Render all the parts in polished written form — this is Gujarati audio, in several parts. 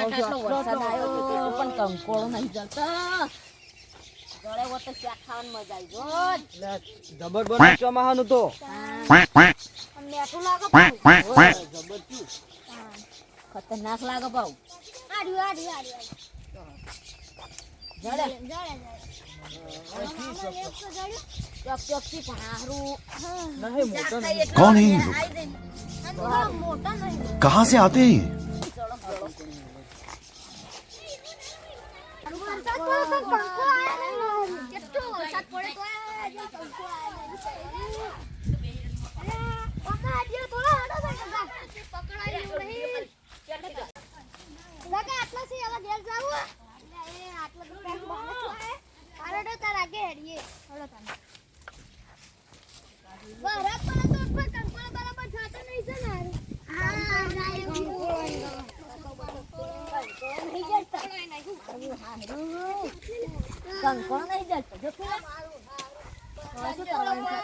આટલો વરસાદ આવ્યો પણ કંકોળો નહીં જતો. ગળે વોટ શાક ખાવાની મજા આવી ગયો. જબર બને ચોમાહાનું તો મેઠું લાગે પાઉં. ઓય, જબર શું? ખતરનાક લાગે પાઉં. જડે. ચોક ચોકથી પણ હારું. નહીં મોટો નહીં. कौन है ये लोग? कहाँ से आते हैं ये? કંકોળો નહીં જતો. જો પેલા શું કરવાનું છે?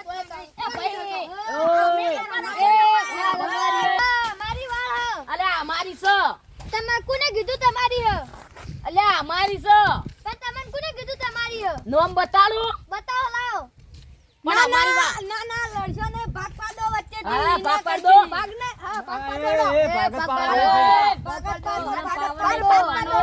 અલ્યા અમારી છે. તમારે કોને કીધું તમારી હ? અલ્યા અમારી છે. પણ તમને કોને કીધું તમારી હ? નોમ બતાડું. બતાવો લાવો. પણ અમારી વાત. ના લડશો ને ભાગ પાડો વચ્ચે હા, ભાગ પાડો. ભાગ ને હા ભાગ એ, પાડો એ, ભાગ ભાગ પાડો. પાડો.